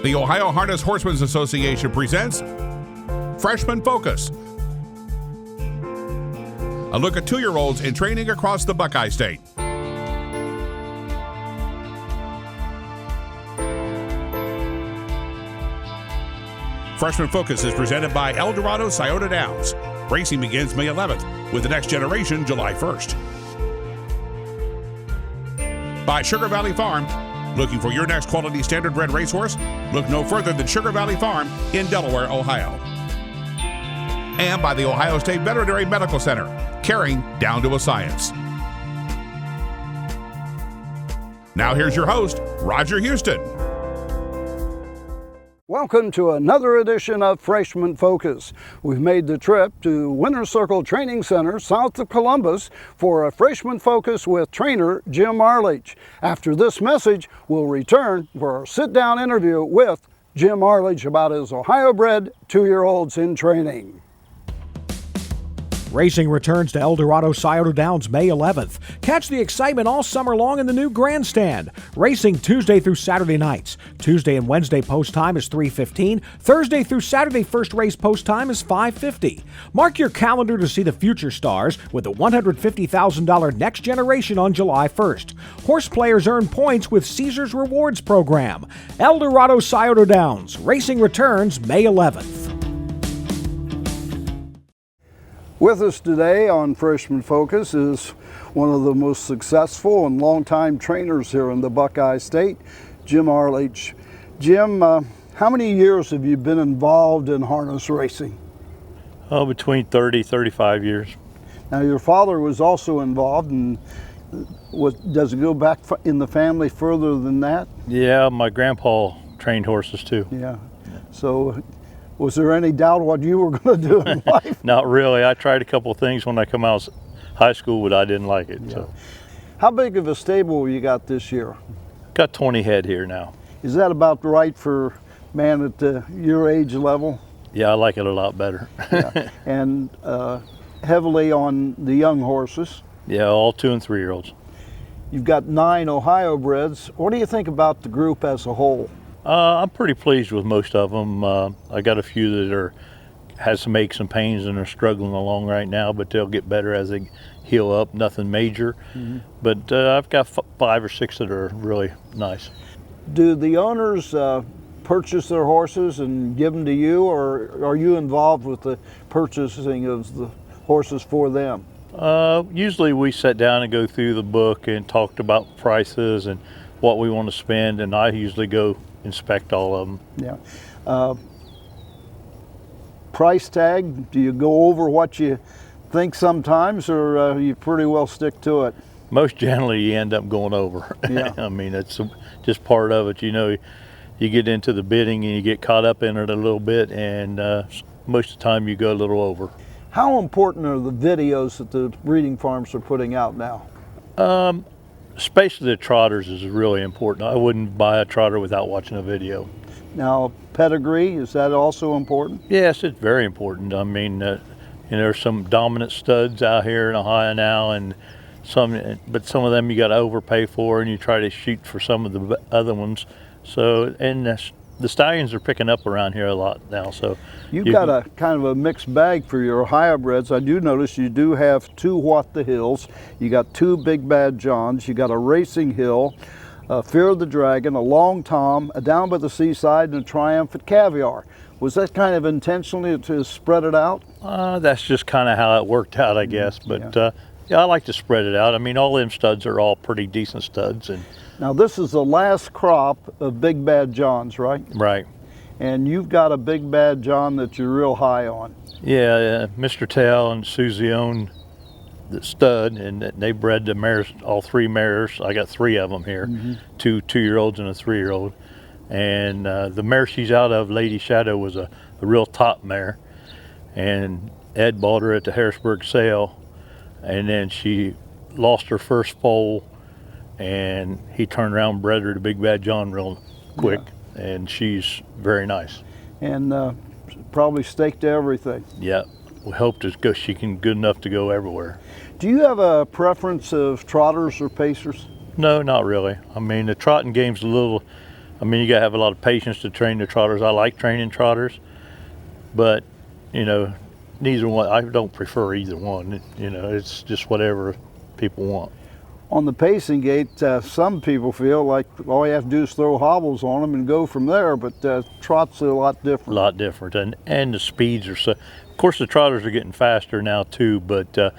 The Ohio Harness Horsemen's Association presents Freshman Focus. A look at 2-year-olds in training across the Buckeye State. Freshman Focus is presented by Eldorado Scioto Downs. Racing begins May 11th with the next generation July 1st. By Sugar Valley Farm. Looking for your next quality standard-bred racehorse? Look no further than Sugar Valley Farm in Delaware, Ohio. And by the Ohio State Veterinary Medical Center, caring down to a science. Now here's your host, Roger Houston. Welcome to another edition of Freshman Focus. We've made the trip to Winter Circle Training Center south of Columbus for a Freshman Focus with trainer Jim Arledge. After this message, we'll return for a sit-down interview with Jim Arledge about his Ohio-bred 2-year-olds in training. Racing returns to Eldorado Scioto Downs May 11th. Catch the excitement all summer long in the new grandstand. Racing Tuesday through Saturday nights. Tuesday and Wednesday post time is 3:15. Thursday through Saturday first race post time is 5:50. Mark your calendar to see the future stars with the $150,000 Next Generation on July 1st. Horse players earn points with Caesars Rewards program. Eldorado Scioto Downs. Racing returns May 11th. With us today on Freshman Focus is one of the most successful and longtime trainers here in the Buckeye State, Jim Arledge. Jim, how many years have you been involved in harness racing? Oh, between 30, 35 years. Now your father was also involved, and does it go back in the family further than that? Yeah, my grandpa trained horses too. Yeah, so was there any doubt what you were going to do in life? Not really. I tried a couple of things when I come out of high school, but I didn't like it. Yeah. So, how big of a stable you got this year? Got 20 head here now. Is that about right for man at your age level? Yeah, I like it a lot better. Yeah. And heavily on the young horses? Yeah, all 2- and 3-year-olds. You've got 9 Ohio breds. What do you think about the group as a whole? I'm pretty pleased with most of them. I got a few that has some aches and pains and are struggling along right now, but they'll get better as they heal up. Nothing major, but I've got 5 or 6 that are really nice. Do the owners purchase their horses and give them to you, or are you involved with the purchasing of the horses for them? Usually we sit down and go through the book and talk about prices and what we want to spend, and I usually go inspect all of them. Yeah. Price tag, do you go over what you think sometimes, or you pretty well stick to it? Most generally you end up going over. Yeah. I mean, it's just part of it. You know, you get into the bidding and you get caught up in it a little bit, and most of the time you go a little over. How important are the videos that the breeding farms are putting out now? Especially the trotters is really important. I wouldn't buy a trotter without watching a video. Now, pedigree, is that also important? Yes, it's very important. I mean, there's some dominant studs out here in Ohio now, and but some of them you got to overpay for, and you try to shoot for some of the other ones. So, and the stallions are picking up around here a lot now. So you've got a kind of a mixed bag for your Ohio breds. I do notice you do have 2 What the Hills. You got 2 Big Bad Johns. You got a Racing Hill, a Fear of the Dragon, a Long Tom, a Down by the Seaside, and a Triumphant Caviar. Was that kind of intentionally to spread it out? That's just kind of how it worked out, I guess. But yeah, I like to spread it out. I mean, all them studs are all pretty decent studs. And now this is the last crop of Big Bad Johns, right? Right. And you've got a Big Bad John that you're real high on. Yeah, Mr. Tell and Susie own the stud, and they bred the mares, all 3 mares. I got 3 of them here, 2 2-year-olds and a 3-year-old. And the mare she's out of, Lady Shadow, was a real top mare. And Ed bought her at the Harrisburg sale, and then she lost her first foal, and he turned around and bred her to Big Bad John real quick. Yeah. And she's very nice. And probably staked to everything. Yeah, we hope she can good enough to go everywhere. Do you have a preference of trotters or pacers? No, not really. I mean, the trotting game's a little I mean, you got to have a lot of patience to train the trotters. I like training trotters, but, you know, neither one, I don't prefer either one. You know, it's just whatever people want. On the pacing gate, some people feel like all you have to do is throw hobbles on them and go from there, but trot's a lot different. A lot different, and the speeds are so, of course the trotters are getting faster now too, but the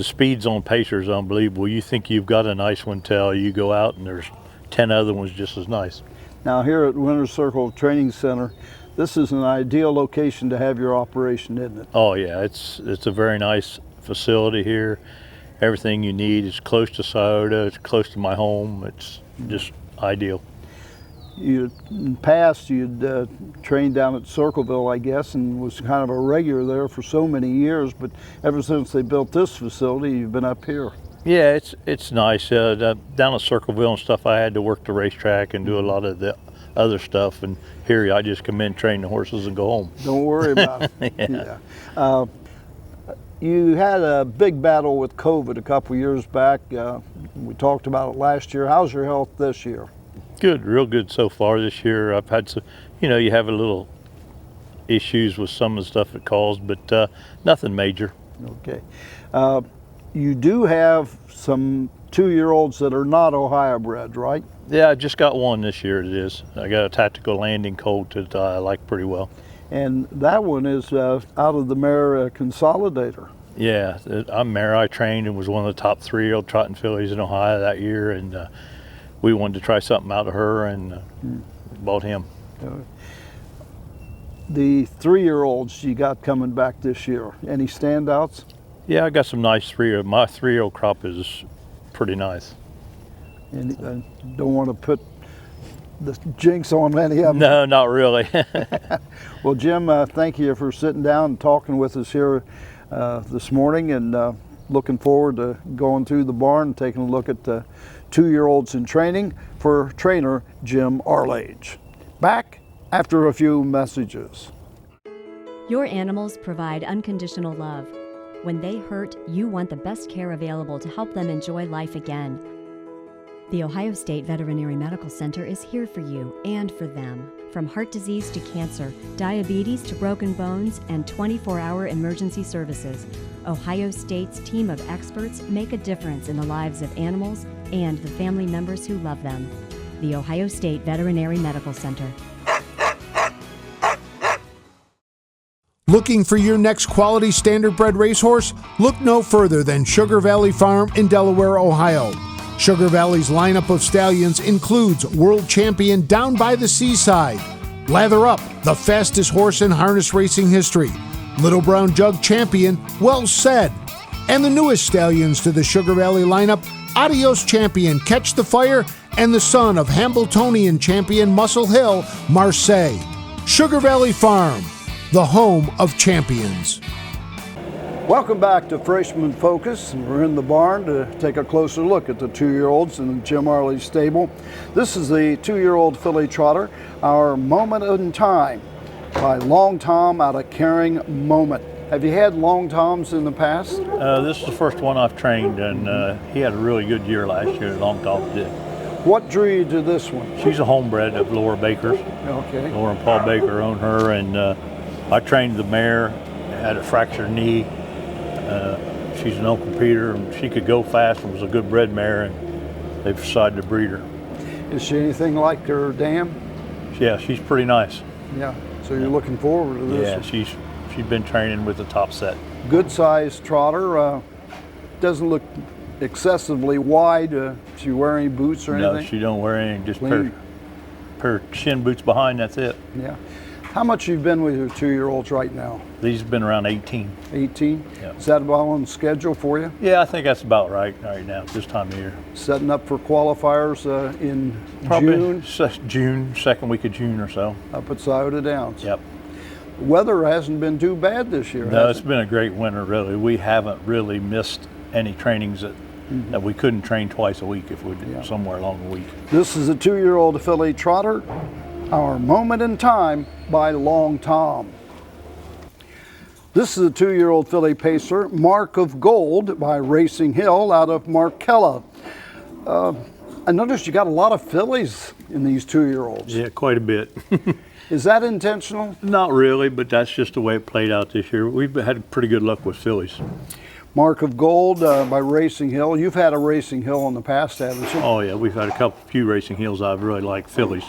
speeds on Pacer is unbelievable. You think you've got a nice one till you go out and there's 10 other ones just as nice. Now here at Winter Circle Training Center, this is an ideal location to have your operation, isn't it? Oh yeah, it's a very nice facility here. Everything you need is close to Scioto, it's close to my home, it's just ideal. In the past, you'd trained down at Circleville, I guess, and was kind of a regular there for so many years, but ever since they built this facility, you've been up here. Yeah, it's nice. Down at Circleville and stuff, I had to work the racetrack and do a lot of the other stuff, and here I just come in, train the horses, and go home. Don't worry about it. Yeah. Yeah. You had a big battle with COVID a couple years back. We talked about it last year. How's your health this year? Good, real good so far this year. I've had some, you know, you have a little issues with some of the stuff it caused, but nothing major. Okay. You do have some 2-year-olds that are not Ohio bred, right? Yeah, I just got one this year, it is. I got a tactical landing colt that I like pretty well. And that one is out of the mare Consolidator. Yeah, I'm mare I trained and was one of the top 3-year-old trotting fillies in Ohio that year, and we wanted to try something out of her and bought him. The 3-year-olds you got coming back this year, any standouts? Yeah, I got some nice 3-year-old. My 3-year-old crop is pretty nice. And don't want to put the jinx on any of them. No, not really. Well, Jim, thank you for sitting down and talking with us here this morning, and looking forward to going through the barn and taking a look at the 2-year-olds in training for trainer Jim Arledge. Back after a few messages. Your animals provide unconditional love. When they hurt, you want the best care available to help them enjoy life again. The Ohio State Veterinary Medical Center is here for you and for them. From heart disease to cancer, diabetes to broken bones, and 24-hour emergency services, Ohio State's team of experts make a difference in the lives of animals and the family members who love them. The Ohio State Veterinary Medical Center. Looking for your next quality standardbred racehorse? Look no further than Sugar Valley Farm in Delaware, Ohio. Sugar Valley's lineup of stallions includes world champion Down by the Seaside, Lather Up, the fastest horse in harness racing history, Little Brown Jug champion Well Said, and the newest stallions to the Sugar Valley lineup, Adios champion Catch the Fire, and the son of Hambletonian champion Muscle Hill, Marseille. Sugar Valley Farm, the home of champions. Welcome back to Freshman Focus. We're in the barn to take a closer look at the 2-year-olds in the Jim Arledge stable. This is the 2-year-old filly trotter, Ourmomentntime, by Long Tom out of Caring Moment. Have you had Long Toms in the past? This is the first one I've trained, and he had a really good year last year, Long Tom did. What drew you to this one? She's a homebred of Laura Baker's. Okay. Laura and Paul Baker own her, and I trained the mare, had a fractured knee. She's an Uncle Peter, and she could go fast and was a good bred mare, and they've decided to breed her. Is she anything like her dam? Yeah, she's pretty nice. Yeah, so you're looking forward to this one. Yeah, she's been training with the top set. Good sized trotter, doesn't look excessively wide. Does she wear any boots or anything? No, she don't wear any, just Clean. pair of shin boots behind, that's it. Yeah. How much you've been with your 2-year-olds right now? These have been around 18. 18? Yeah. Is that about on schedule for you? Yeah, I think that's about right now, this time of year. Setting up for qualifiers in Probably June? June, second week of June or so. Up at Scioto Downs. Yep. Weather hasn't been too bad this year, No, has it's it? been a great winter, really. We haven't really missed any trainings that we couldn't train twice a week if we did somewhere along the week. This is a 2-year-old filly trotter, Ourmomentntime by Long Tom. This is a 2-year-old filly pacer, Mark of Gold by Racing Hill out of Markella. I noticed you got a lot of fillies in these 2-year-olds. Yeah, quite a bit. Is that intentional? Not really, but that's just the way it played out this year. We've had pretty good luck with fillies. Mark of Gold by Racing Hill. You've had a Racing Hill in the past, haven't you? Oh yeah, we've had a few Racing Hills I've really liked. Fillies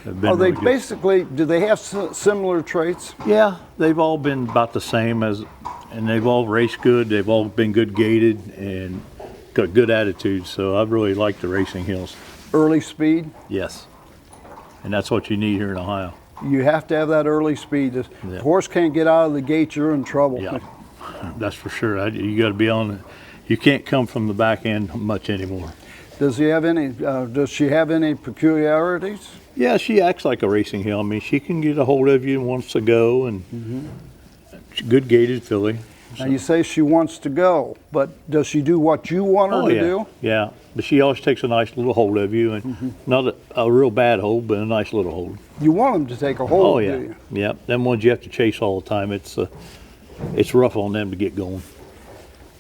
have been Are they really good. basically, do they have similar traits? Yeah, they've all been about the same and they've all raced good. They've all been good gaited and got good attitudes. So I've really liked the Racing Hills. Early speed? Yes, and that's what you need here in Ohio. You have to have that early speed. If the horse can't get out of the gate, you're in trouble. Yeah, that's for sure. You got to be on. You can't come from the back end much anymore. Does he have any? Does she have any peculiarities? Yeah, she acts like a Racing Hill. I mean, she can get a hold of you and wants to go, and she's a good gaited filly. Now you say she wants to go, but does she do what you want her to do? Yeah, but she always takes a nice little hold of you, and not a real bad hold, but a nice little hold. You want them to take a hold, oh yeah, do you? Yeah. Them ones you have to chase all the time. It's rough on them to get going.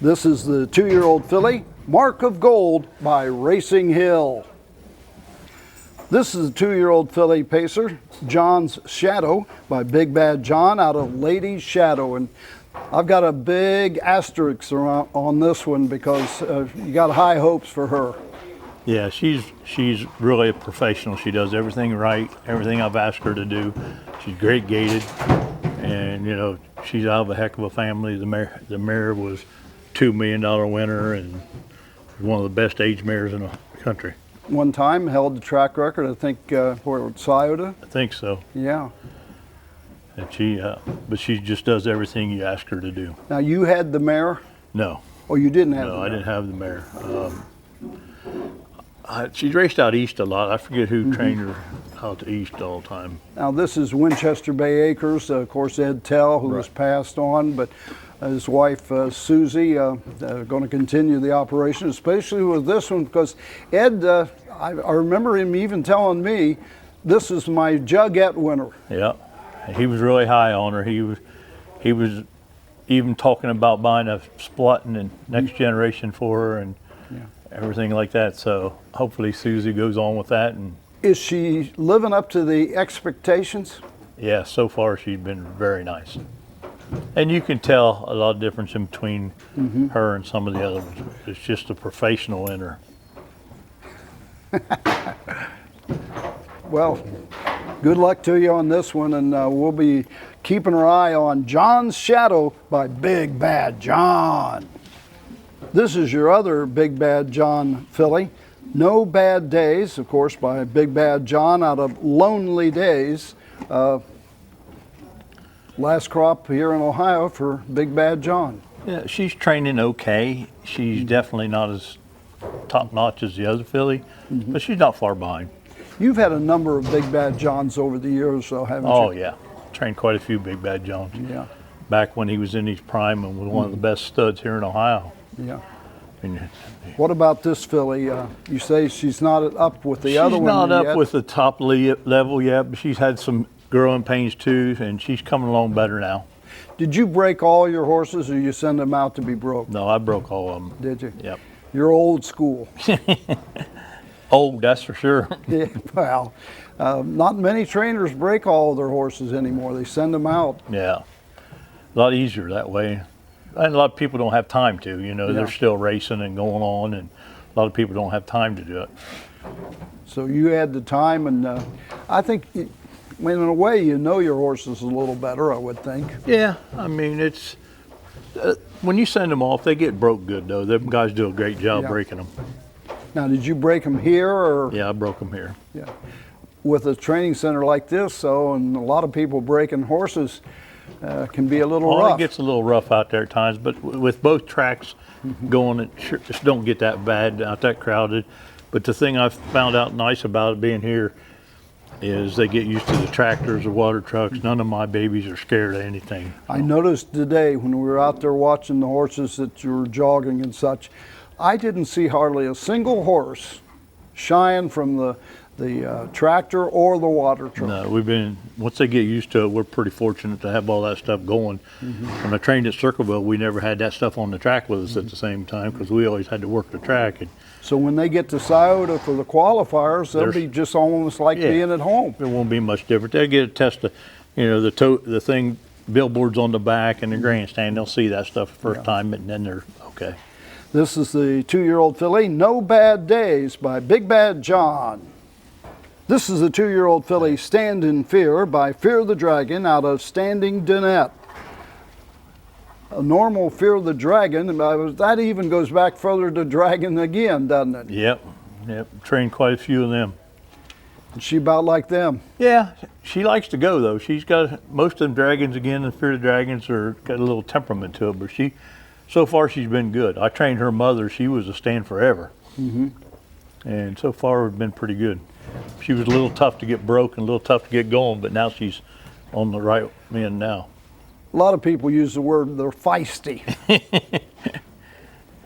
This is the 2-year-old filly, Mark of Gold by Racing Hill. This is a 2-year-old filly pacer, John's Shadow by Big Bad John out of Lady's Shadow. And I've got a big asterisk on this one because you got high hopes for her. Yeah, she's really a professional. She does everything right, everything I've asked her to do. She's great gaited, and you know she's out of a heck of a family. The mare was $2 million winner and one of the best age mares in the country. One time held the track record, I think, for Scioto. I think so. Yeah. And but she just does everything you ask her to do. Now you had the mare? No. Oh, you didn't have the No, mare? I didn't have the mare. She raced out east a lot. I forget who trained her out east all the time. Now this is Winchester Bay Acres, of course Ed Tell, who Right. was passed on, but his wife Susie going to continue the operation, especially with this one because Ed, I remember him even telling me, this is my Jugette winner. Yeah, he was really high on her. He was even talking about buying a Splutton and Next Generation for her and everything like that. So hopefully Susie goes on with that. And is she living up to the expectations? yeah, so far she's been very nice. And you can tell a lot of difference in between her and some of the other ones. It's just a professional in her. Well, good luck to you on this one, and we'll be keeping our eye on John's Shadow by Big Bad John. This is your other Big Bad John filly, No Bad Days, of course, by Big Bad John out of Lonely Days. Last crop here in Ohio for Big Bad John. Yeah, she's training okay. She's definitely not as top notch as the other filly, but she's not far behind. You've had a number of Big Bad Johns over the years, though, haven't you? Oh yeah, trained quite a few Big Bad Johns. Yeah, Back when he was in his prime and was one of the best studs here in Ohio. yeah. And What about this filly? You say she's not up with the other one she's not up yet. with the top level yet, but she's had some growing pains too, and she's coming along better now. Did you break all your horses, or you send them out to be broke? No, I broke all of them. Did you? Yep. You're old school. Old, that's for sure. Yeah, well, not many trainers break all of their horses anymore. They send them out. Yeah, a lot easier that way. And a lot of people don't have time to, you know, Yeah. they're still racing and going on, and a lot of people don't have time to do it. So you had the time, and I think, in a way, you know your horses a little better, I would think. Yeah, I mean, it's, when you send them off, they get broke good though. Them guys do a great job Yeah. breaking them. Now, did you break them here, or? Yeah, I broke them here. Yeah. With a training center like this, though, and a lot of people breaking horses, can be a little Well, rough. it gets a little rough out there at times, but with both tracks going, it sure, just don't get that bad, not that crowded. But the thing I've found out nice about it being here is they get used to the tractors or water trucks. None of my babies are scared of anything. I noticed today when we were out there watching the horses that you were jogging and such, I didn't see hardly a single horse shying from the tractor or the water truck. No, once they get used to it, we're pretty fortunate to have all that stuff going. When I trained at Circleville, we never had that stuff on the track with us at the same time because we always had to work the track. And so when they get to Scioto for the qualifiers, they'll be just almost like being at home. It won't be much different. They'll get a test of, the thing, billboards on the back and the grandstand. They'll see that stuff the first time, and then they're okay. This is the 2-year-old filly, No Bad Days by Big Bad John. This is the 2-year-old filly, Stand in Fear by Fear the Dragon out of Standing Dinette. A normal Fear the Dragon, that even goes back further to Dragon again, doesn't it? Yep. Trained quite a few of them. Is she about like them? Yeah, she likes to go though. She's got most of them dragons again, and Fear the Dragons got a little temperament to it, but so far she's been good. I trained her mother, she was a stand forever. And so far we've been pretty good. She was a little tough to get broke and a little tough to get going, but now she's on the right end now. A lot of people use the word they're feisty.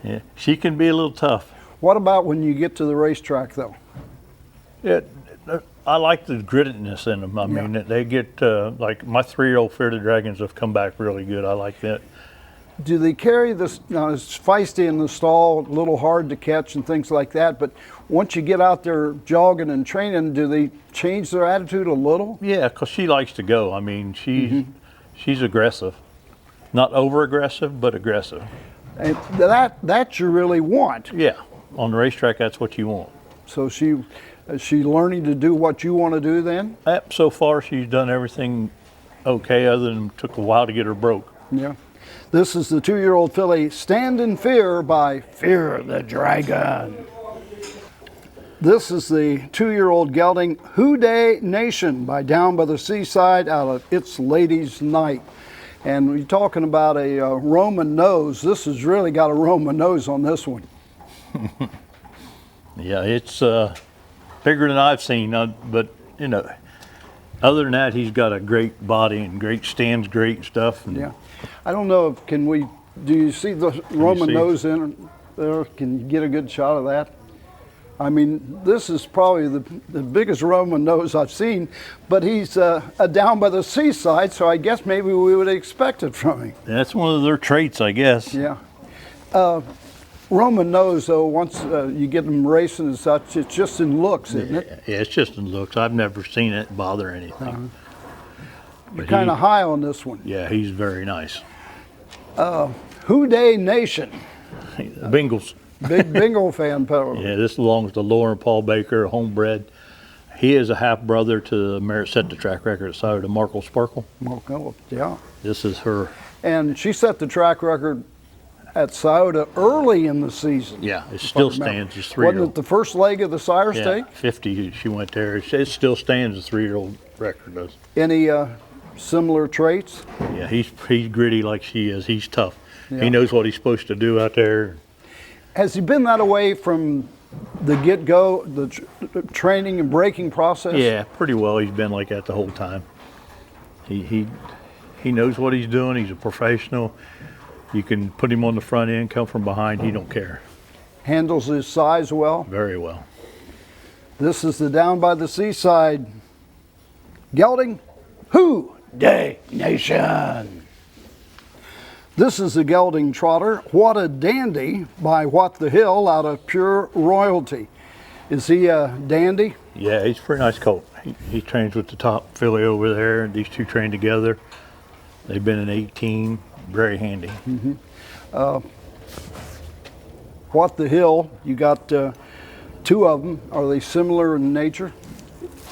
Yeah, she can be a little tough. What about when you get to the racetrack though? Yeah, I like the grittedness in them. I mean, they get, like my 3-year-old Fear the Dragons have come back really good. I like that. Do they carry this, it's feisty in the stall, a little hard to catch and things like that, but once you get out there jogging and training, do they change their attitude a little? Yeah, because she likes to go. I mean, she's aggressive. Not over-aggressive, but aggressive. And that you really want. Yeah, on the racetrack, that's what you want. So is she learning to do what you want to do then? So far, she's done everything okay, other than it took a while to get her broke. Yeah. This is the 2-year-old filly, Stand in Fear by Fear the Dragon. This is the 2-year-old gelding, Dey Nation by Down by the Seaside out of It's Ladies' Night. And we're talking about a Roman nose. This has really got a Roman nose on this one. Yeah, it's bigger than I've seen, but other than that, he's got a great body and stands great stuff. And yeah. I don't know if, do you see the Roman nose in there? Can you get a good shot of that? I mean, this is probably the biggest Roman nose I've seen, but he's down by the seaside, so I guess maybe we would expect it from him. That's one of their traits, I guess. Yeah. Roman nose, though, once you get them racing and such, it's just in looks, isn't it? Yeah, it's just in looks. I've never seen it bother anything. You're kind of high on this one. Yeah, he's very nice. Dey Nation. Bengals. Big Bengal fan, probably. Yeah, this belongs to Lauren Paul Baker, homebred. He is a half brother to the mare that set the track record at Scioto, Markle Sparkle. Markle, yeah. This is her. And she set the track record at Scioto early in the season. Yeah, it still stands as 3-year-old. Wasn't it the first leg of the sire stake? 50 she went there. It still stands as 3-year-old record does. Any similar traits? Yeah, he's gritty like she is. He's tough. Yeah. He knows what he's supposed to do out there. Has he been that way from the get-go, the training and breaking process? Yeah, pretty well. He's been like that the whole time. He knows what he's doing. He's a professional. You can put him on the front end, come from behind. He don't care. Handles his size well? Very well. This is the Down by the Seaside gelding, Dey Nation. This is the gelding trotter, What a Dandy by What the Hill out of Pure Royalty. Is he a dandy? Yeah, he's a pretty nice colt. He trains with the top filly over there, and these two train together. They've been in 18, very handy. What the Hill, you got 2 of them. Are they similar in nature?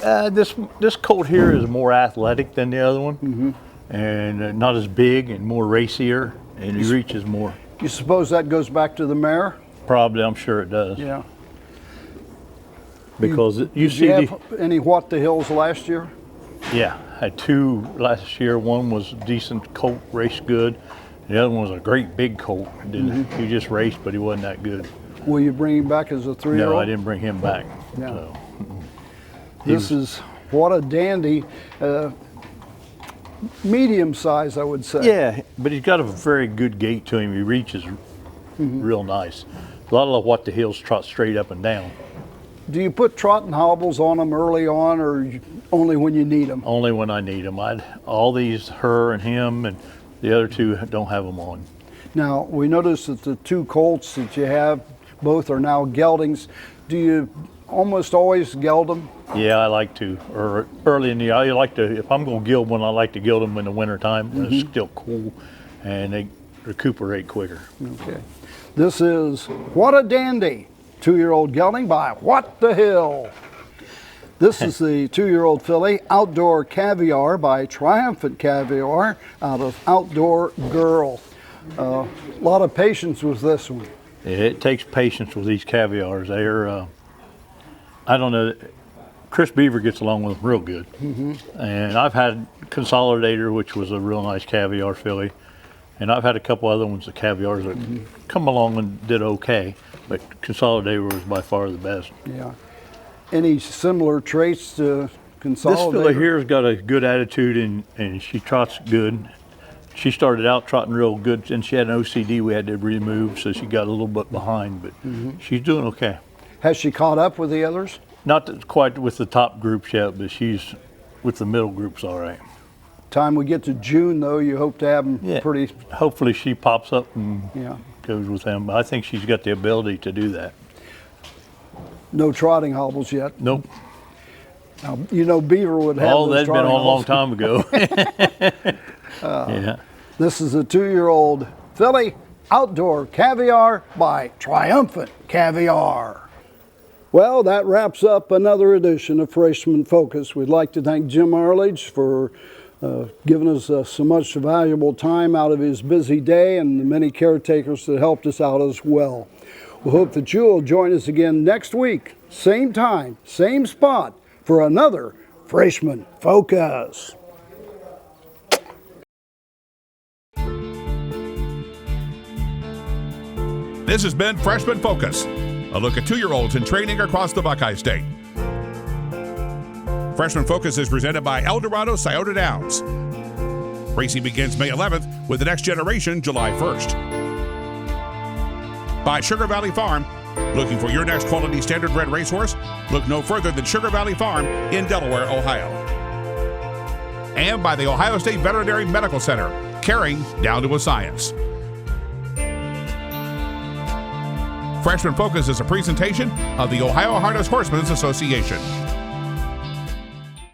This colt here is more athletic than the other one, and not as big and more racier, and he reaches more. You suppose that goes back to the mare? Probably, I'm sure it does. Yeah. Because Did you have any What the Hills last year? Yeah, I had 2 last year. One was a decent colt, raced good. The other one was a great big colt. He just raced, but he wasn't that good. Will you bring him back as a 3-year-old? No, I didn't bring him back. Yeah. So, this is What a Dandy. Medium size, I would say. Yeah, but he's got a very good gait to him. He reaches real nice. A lot of What the Hills trot straight up and down. Do you put trot and hobbles on them early on, or only when you need them? Only when I need them. All these, her and him, and the other two don't have them on. Now, we noticed that the two colts that you have, both are now geldings. Do you almost always geld them? Yeah, I like to. Or early in the year, I like to, if I'm going to gild one, I like to gild them in the wintertime when it's still cool and they recuperate quicker. Okay. This is What a Dandy, 2-year-old gelding by What the Hill. This is the 2-year-old filly, Outdoor Caviar by Triumphant Caviar out of Outdoor Girl. A lot of patience with this one. It takes patience with these caviars. They're, I don't know, Chris Beaver gets along with them real good. And I've had Consolidator, which was a real nice caviar filly. And I've had a couple other ones, the caviars that come along and did okay. But Consolidator was by far the best. Yeah. Any similar traits to Consolidator? This filly here has got a good attitude and she trots good. She started out trotting real good, and she had an OCD we had to remove, so she got a little bit behind, but she's doing okay. Has she caught up with the others? Not quite with the top groups yet, but she's with the middle groups all right. Time we get to June, though, you hope to have them pretty... Hopefully she pops up and goes with them. I think she's got the ability to do that. No trotting hobbles yet? Nope. Now, you know Beaver would have Oh, those that'd been on a long trotting time ago. Yeah. This is a 2-year-old filly, Outdoor Caviar by Triumphant Caviar. Well, that wraps up another edition of Freshman Focus. We'd like to thank Jim Arledge for giving us so much valuable time out of his busy day, and the many caretakers that helped us out as well. We hope that you will join us again next week, same time, same spot, for another Freshman Focus. This has been Freshman Focus, a look at 2-year-olds in training across the Buckeye State. Freshman Focus is presented by Eldorado Scioto Downs. Racing begins May 11th with the next generation July 1st. By Sugar Valley Farm. Looking for your next quality standardbred racehorse? Look no further than Sugar Valley Farm in Delaware, Ohio. And by the Ohio State Veterinary Medical Center, caring down to a science. Freshman Focus is a presentation of the Ohio Harness Horsemen's Association.